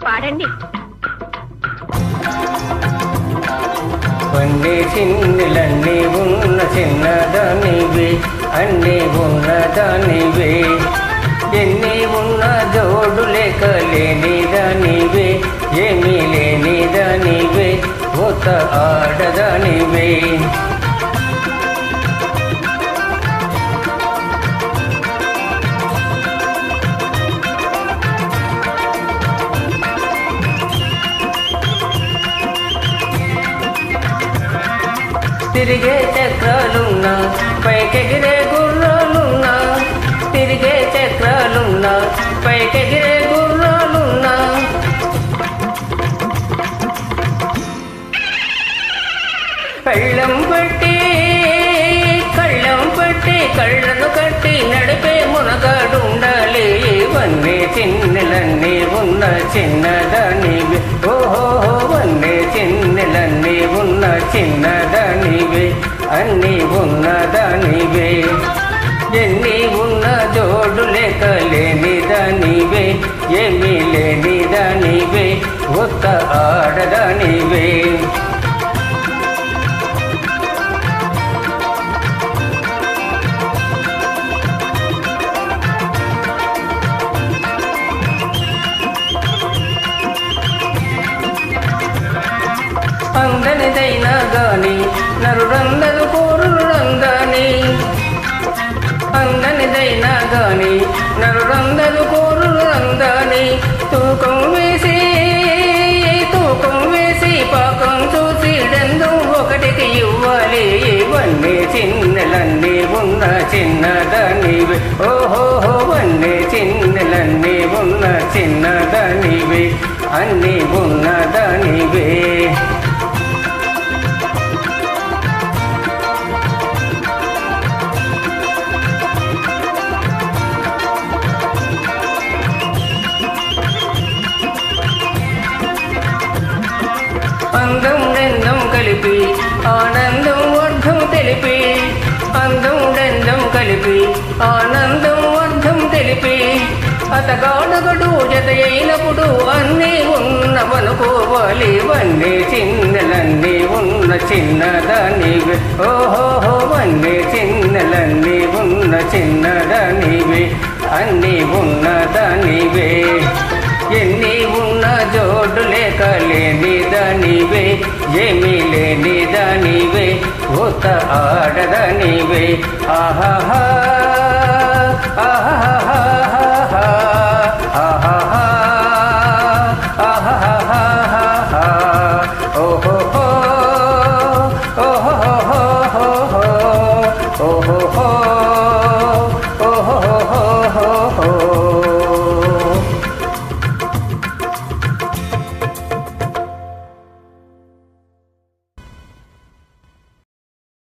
పాడండి. కొన్ని చిన్నెలన్నీ ఉన్న చిన్నదానివే, అన్నీ ఉన్నదానివే, ఎన్ని ఉన్న జోడు లేక లేనిదానివే, ఏమీ లేనిదానివే, కొత్త ఆడదానివే. తిరిగే చక్రాలున్నా, పైకెగిరే గుర్రాలున్నా, తిరిగే చక్రాలున్నా, పైకెగిరే గుర్రాలున్నా, కళ్ళం పట్టి కళ్ళను కట్టి నడిపే మునగాడుండాలి. వన్నే చిన్నెలన్నీ ఉన్న చిన్నదానివే, ఓహో వన్నే చిన్నెలన్నీ ఉన్న చిన్నదానివే, అన్నీ ఉన్నదానివే, ఎన్ని ఉన్న జోడు లేక లేనిదానివే, ఏమీ లేనిదానివే, కొత్త ఆడదానివే. అందనిదైనా గాని నరుడందరు కోరులందని, అందనిదైనా గాని నరుడందరు కోరులందని, తూకం వేసి పాకం చూసి డెందు ఒకటికి ఇవ్వాలి. వన్నే చిన్నెలన్నీ ఉన్న చిన్నదానివే, ఓహో వన్నే చిన్నెలన్నీ ఉన్న చిన్నదానివే, అన్నీ ఉన్నదానివే. అందం రెందం కలిపి ఆనందం అర్థం తెలిపి, అందం రెందం కలిపి ఆనందం అర్థం తెలిపి, అతగాడగడు జత అయినప్పుడు అన్నీ ఉన్నవనుకోవాలి. వన్నే చిన్నెలన్నీ ఉన్న చిన్నదానివే, ఓహో వన్నే చిన్నెలన్నీ ఉన్న చిన్నదానివే, అన్నీ ఉన్నదానివే, ఎన్ని ఉన్న జోడు లేక లేనిదానివే, ఏమీ లేనిదానివే, కొత్త ఆడదానివే. ఆహాహా ఆహాహా ఆహాహా ఆహాహా ఓహో